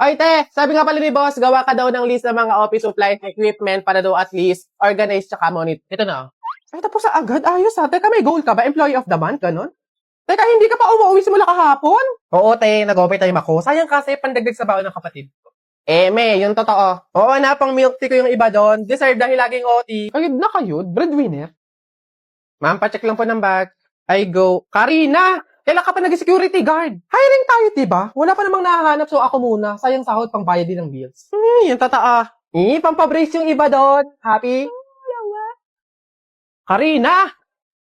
Ay, te, sabi nga pala ni boss, gawa ka daw ng list ng mga office supplies and equipment para daw at least organize tsaka monitor. Ito na. Ay, tapos na agad. Ayos ha. Teka, may goal ka ba? Employee of the month? Ganon? Teka, hindi ka pa umuwi simula kahapon? Oo, te. Nag-overtime ako. Sayang kasi pandagdag sa baon ng kapatid ko. Me, yung totoo. Oo na, pang milk tea ko yung iba doon. Deserve dahil laging OT. Ayun na kayo, breadwinner. Ma'am, pacheck lang po ng bag. I go. Karina! Kailan ka pa nag-security guard? Hiring tayo, diba? Wala pa namang nahahanap, so ako muna. Sayang sahod pang bayad din ng bills. Yung totoo. Pampabrace yung iba doon. Happy? Karina!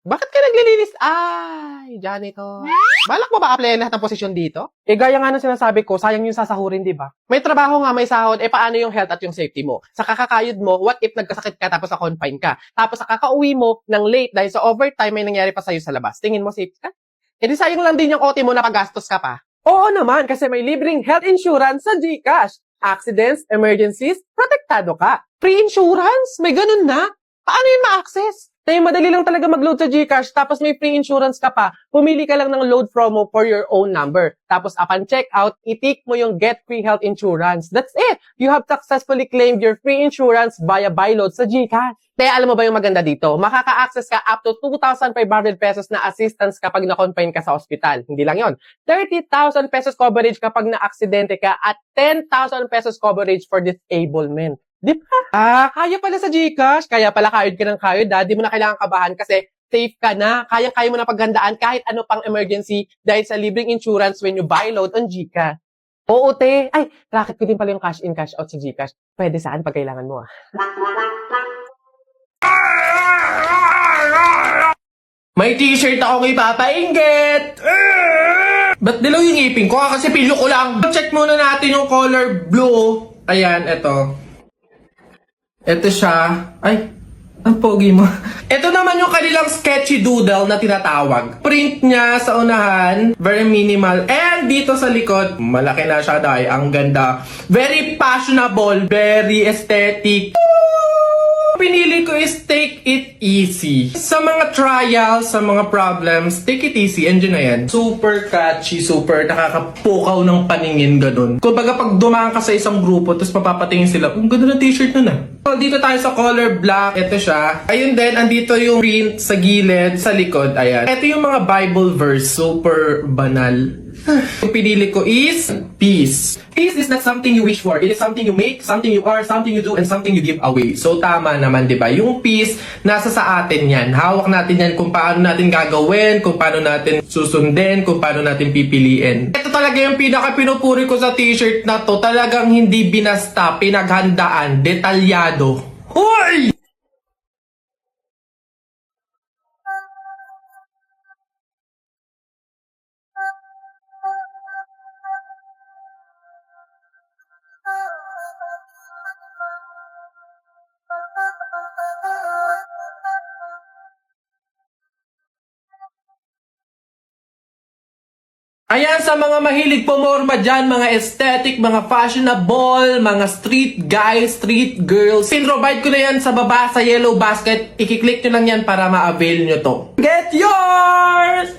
Bakit ka naglilinis? Ay, janitor. Balak mo ba applyan lahat ng posisyon dito? Gaya nga ng sinasabi ko, sayang yung sasahurin, di ba? May trabaho nga, may sahod, paano yung health at yung safety mo? Sa kakakayod mo, what if nagkasakit ka tapos na-confine ka? Tapos sa kakauwi mo ng late dahil sa overtime may nangyari pa sa'yo sa labas. Tingin mo safe ka? Di sayang lang din yung OT mo na pagastos ka pa. Oo naman, kasi may libreng health insurance sa GCash. Accidents, emergencies, protektado ka. Free insurance? May ganun na? Paano yun ma-access? Madali lang talaga mag-load sa GCash, tapos may free insurance ka pa. Pumili ka lang ng load promo for your own number. Tapos upon checkout, itik mo yung Get Free Health Insurance. That's it! You have successfully claimed your free insurance via buy load sa GCash. Kaya alam mo ba yung maganda dito? Makaka-access ka up to 2,500 pesos na assistance kapag na-confine ka sa ospital. Hindi lang yon. 30,000 pesos coverage kapag na-aksidente ka at 10,000 pesos coverage for disablement. Di ba? Kaya pala sa GCash. Kaya pala kayod ka ng kayod. Di mo na kailangan kabahan kasi safe ka na. Kaya mo na paghandaan kahit ano pang emergency dahil sa libreng insurance when you buy load on GCash. Oo, te. Ay, racket ko din pala yung cash in, cash out sa GCash. Pwede saan pag kailangan mo, May t-shirt akong ipapainggit! Ba't dilaw yung ipin ko? Kasi pilo ko lang. Check muna natin yung color blue. Ayan, eto. Ito siya. Ay, ang pogi mo. Ito naman yung kanilang sketchy doodle na tinatawag. Print niya sa unahan, very minimal. And dito sa likod, malaki na siya dahil ang ganda. Very fashionable, very aesthetic. Pinili ko is take it easy. Sa mga trials, sa mga problems, take it easy. Enjoy na yan. Super catchy, super nakakapukaw ng paningin, ganun. Kumbaga pag dumaan ka sa isang grupo, tapos mapapatingin sila, ang ganda ng t-shirt nun So, dito tayo sa color black. Ito siya. Ayun din, andito yung print sa gilid, sa likod. Ayan. Ito yung mga Bible verse. Super banal. Yung pinili ko is peace. Peace is not something you wish for. It is something you make, something you are, something you do, and something you give away. So, tama naman, di ba? Yung peace, nasa sa atin yan. Hawak natin yan kung paano natin gagawin, kung paano natin susundin, kung paano natin pipiliin. Ito talaga yung pinaka-pinupuri ko sa t-shirt na to. Talagang hindi binasta, pinaghandaan, detalyado. Hoy! Ayan, sa mga mahilig pumorma dyan, mga aesthetic, mga fashionable, mga street guys, street girls. Pin-provide ko na yan sa baba, sa yellow basket. Ikiklik nyo lang yan para ma-avail nyo to. Get yours!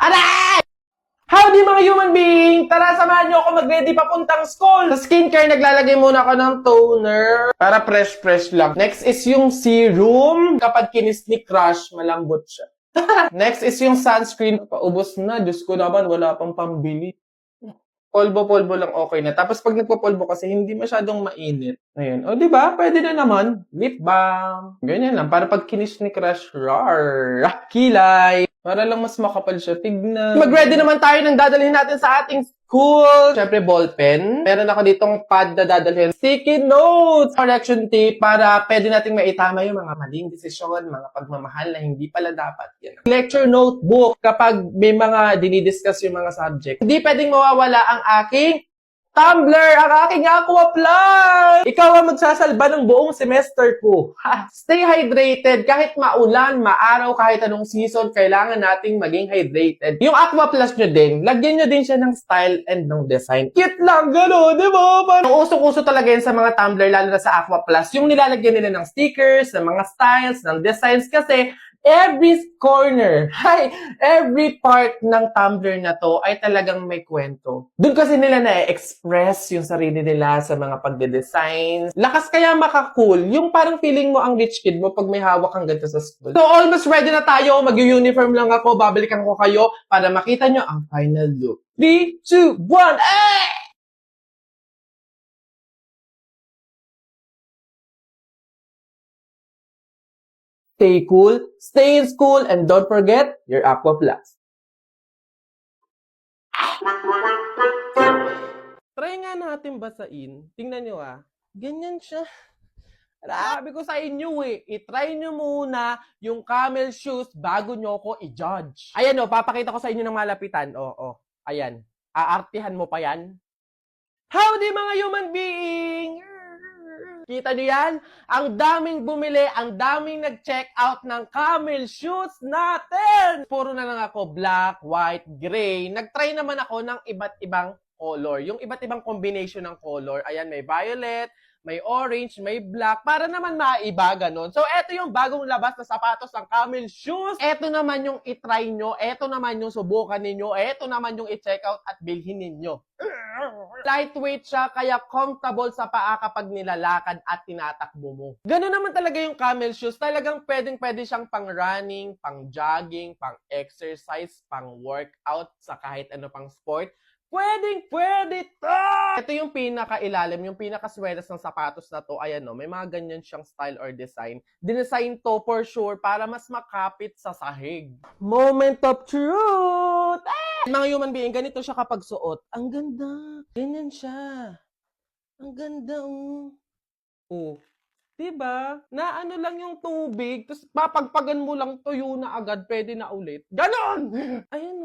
Aray! Howdy mga human being! Tara, samahan nyo ako mag-ready papuntang school! Sa skincare, naglalagay muna ako ng toner para fresh lang. Next is yung serum. Kapag kinis ni crush, malambot siya. Next is yung sunscreen. Paubos na. Diyos ko naman, wala pang pambili. Polvo-polvo lang okay na. Tapos pag nagpo-polvo kasi, hindi masyadong mainit. Ayan. O, diba? Pwede na naman. Lip balm. Ganyan lang. Para pag kinis ni crush, rar. Kilay. Para lang mas makapal siya. Tignan. Mag-ready naman tayo ng dadalhin natin sa ating school. Siyempre, ballpen. Meron ako ditong pad na dadalhin. Sticky notes. Correction tape para pwede nating maitama yung mga maling desisyon, mga pagmamahal na hindi pala dapat. Yan. Lecture notebook. Kapag may mga dinidiscuss yung mga subject. Hindi pwedeng mawawala ang aking Tumblr, ang aking Aqua Plus! Ikaw ang magsasalba ng buong semester ko. Stay hydrated. Kahit maulan, maaraw, kahit anong season, kailangan nating maging hydrated. Yung Aqua Plus nyo din, lagyan nyo din siya ng style and ng design. Cute lang, gano'n, di ba? Parang usok-uso talaga yan sa mga Tumblr, lalo na sa Aqua Plus. Yung nilalagyan nila ng stickers, ng mga styles, ng designs, kasi Every corner, every part ng Tumblr na to ay talagang may kwento. Doon kasi nila na-express yung sarili nila sa mga pagde-design. Lakas kaya maka-cool. Yung parang feeling mo ang rich kid mo pag may hawak kang ganito sa school. So almost ready na tayo. Mag-uniform lang ako. Babalikan ko kayo para makita nyo ang final look. 3, 2, 1, eh! Stay cool, stay in school, and don't forget your Aqua Plus. Try nga natin basain. Tingnan nyo Ganyan siya. Sabi ko sa inyo i-try nyo muna yung camel shoes bago nyo ko i-judge. Ayan papakita ko sa inyo ng malapitan. Ayan. Aartihan mo pa yan. Howdy mga human being! Kita nyo yan? Ang daming bumili, ang daming nag-check out ng camel shoes natin! Puro na lang ako black, white, gray. Nag-try naman ako ng iba't ibang color. Yung iba't ibang combination ng color. Ayan, may violet, may orange, may black, para naman maiba, ganun. So, eto yung bagong labas na sapatos ng camel shoes. Eto naman yung itry nyo, eto naman yung subukan ninyo, eto naman yung i-check out at bilhin ninyo. Lightweight siya, kaya comfortable sa paa kapag nilalakad at tinatakbo mo. Ganun naman talaga yung camel shoes. Talagang pwedeng-pwede siyang pang running, pang jogging, pang exercise, pang workout, sa kahit ano pang sport. Pwedeng-pwede to! Ito yung pinaka-ilalim, yung pinaka-swetas ng sapatos na to. Ayan may mga ganyan siyang style or design. Dinesign to for sure para mas makapit sa sahig. Moment of truth! Mga human being, ganito siya kapag suot. Ang ganda. Ganyan siya. Ang ganda, diba? Na ano lang yung tubig, tapos papagpagan mo lang, tuyo na agad, pwede na ulit. Ganon! Ayan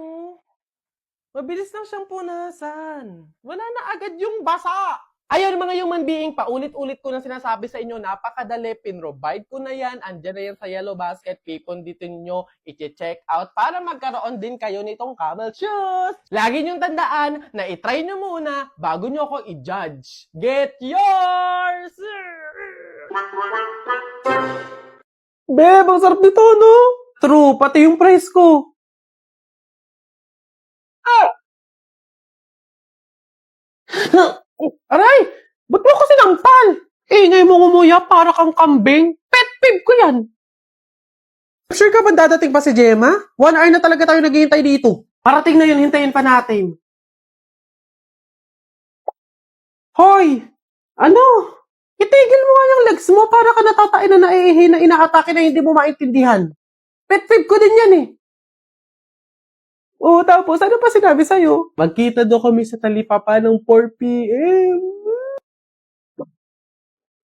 mabilis lang siyang punasan. Wala na agad yung basa. Ayun mga human being, paulit-ulit ko na sinasabi sa inyo, napakadali, pinrovide ko na yan, andyan na yan sa yellow basket, keep on dito nyo, i-check out para magkaroon din kayo nitong camel shoes. Lagi nyong tandaan na itry nyo muna bago nyo ako i-judge. Get yours! Beb, ang sarap nito, no? True, pati yung price ko. Aray! Ba't mo ko sinampal? Ingay mo ngumuya para kang kambing. Pet peeve ko yan. Sure ka ba dadating pa si Gemma? 1 hour na talaga tayo naghihintay dito. Parating na yun, hintayin pa natin. Hoy! Ano? Itigil mo nga yung legs mo para ka natatain na naiihi na inaatake na hindi mo maintindihan. Pet peeve ko din yan tapos ano pa sinabi sa'yo? Magkita daw kami sa Talipapa ng 4 p.m.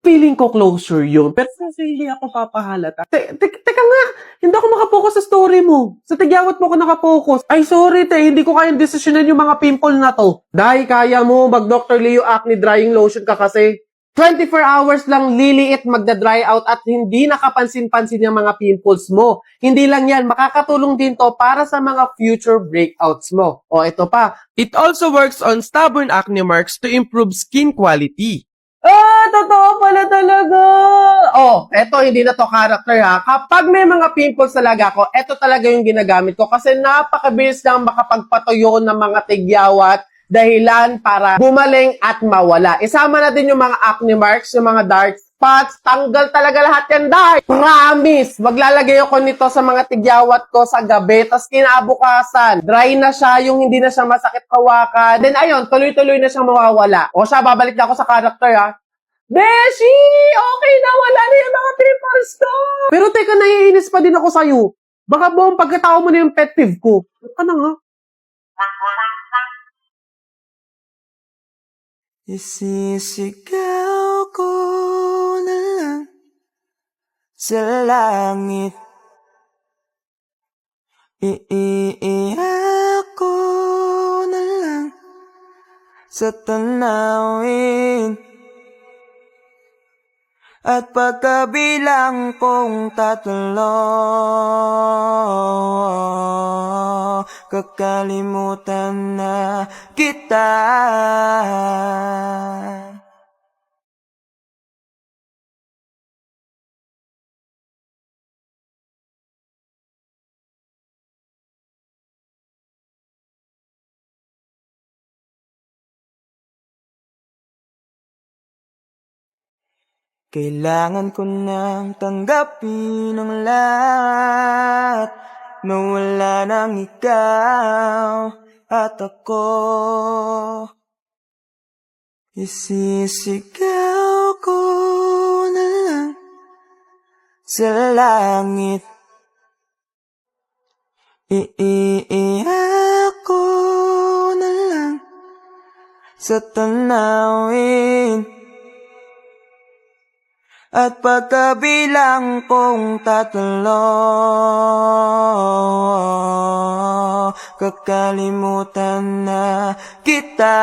Feeling ko closure yun. Pero kasi hindi ako papahalata. Teka nga, hindi ako makapokus sa story mo. Sa tigyawat mo ako nakapokus. Ay, sorry hindi ko kayang desisyonan yung mga pimple na to. Dahil kaya mo mag-Dr. Leo Acne Drying Lotion ka kasi. 24 hours lang liliit magda-dry out at hindi nakapansin-pansin yung mga pimples mo. Hindi lang yan, makakatulong din to para sa mga future breakouts mo. Ito pa. It also works on stubborn acne marks to improve skin quality. Totoo pala talaga. Eto hindi na to character Kapag may mga pimples talaga ako, eto talaga yung ginagamit ko kasi napakabilis lang makapagpatuyo ng mga tigyawat dahilan para bumaling at mawala. Isama na din yung mga acne marks, yung mga dark spots, tanggal talaga lahat yan, dahil promise, maglalagay ako nito sa mga tigyawat ko sa gabi, tas kinabukasan, dry na siya, yung hindi na siya masakit hawakan. Then ayun, tuloy-tuloy na siyang mawawala. Siya, babalik na ako sa character Beshi! Okay na, wala na yung mga pimples ko! Pero teka, naiinis pa din ako sa'yo. Baka buong pagkatao mo na yung pet peeve ko. Ano nga? Isisigaw ko na lang sa langit. Iiiyak ko na lang sa tanawin. At pagkabilang kong 3, kakalimutan na kita. Kailangan ko nang tanggapin ang lahat na wala nang ikaw at ako. Isisigaw ko na lang sa langit. Iiiyak ko na lang sa tanawin. At pagkabilang kong 3, kakalimutan na kita.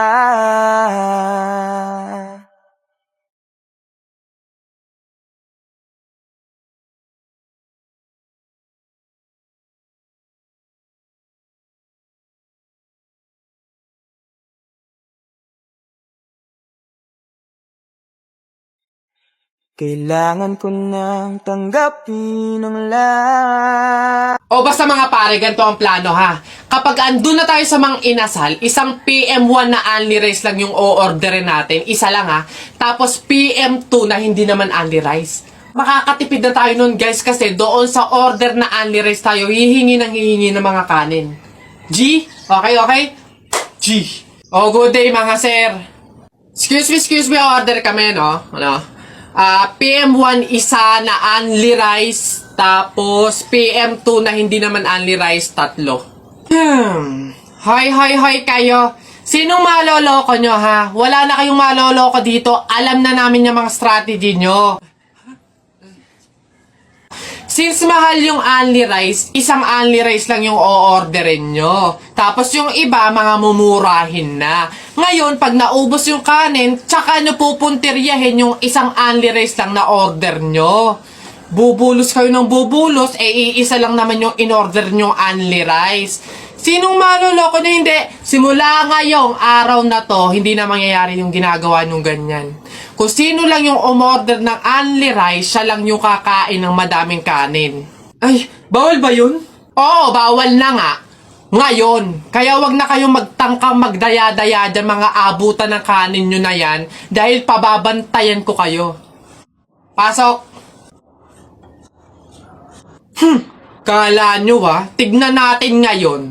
Kailangan ko nang tanggapin ang lahat. O basta mga pare, ganito ang plano ha. Kapag andun na tayo sa mga inasal, isang PM1 na only rice lang yung o-orderin natin. Isa lang ha. Tapos PM2 na hindi naman only rice. Makakatipid na tayo nun guys kasi doon sa order na only rice tayo hihingi ng mga kanin. G? Okay? G. Oh, good day mga sir. Excuse me, order kami no? Ano? PM1 isa na only rice, tapos PM2 na hindi naman only rice, 3. Hoy kayo. Sinong maloloko nyo ha? Wala na kayong maloloko dito. Alam na namin yung mga strategy nyo. Since mahal yung only rice, isang only rice lang yung o-orderin nyo. Tapos yung iba, mga mumurahin na. Ngayon, pag naubos yung kanin, tsaka nyo pupuntiryahin yung isang only rice lang na order nyo. Bubulos kayo ng bubulos, iisa lang naman yung in-order nyo only rice. Sinong maloloko nyo? Hindi. Simula ngayong araw na to, hindi na mangyayari yung ginagawa nyo ganyan. Kung sino lang yung umorder ng only rice, siya lang yung kakain ng madaming kanin. Ay, bawal ba yun? Oo, bawal na nga. Ngayon, kaya wag na kayong magtangkang magdaya-daya dyan mga abutan ng kanin nyo na yan dahil pababantayan ko kayo. Pasok! Kala nyo tignan natin ngayon.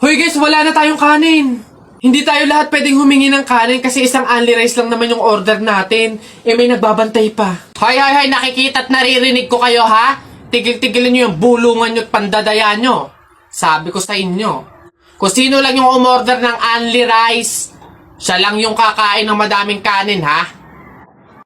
Hoy guys, wala na tayong kanin. Hindi tayo lahat pwedeng humingi ng kanin kasi isang only rice lang naman yung order natin. May nagbabantay pa. Hoy, nakikita at naririnig ko kayo ha? Tigil-tigilin nyo yung bulungan nyo at pandadaya nyo. Sabi ko sa inyo. Kung sino lang yung umorder ng only rice, siya lang yung kakain ng madaming kanin ha?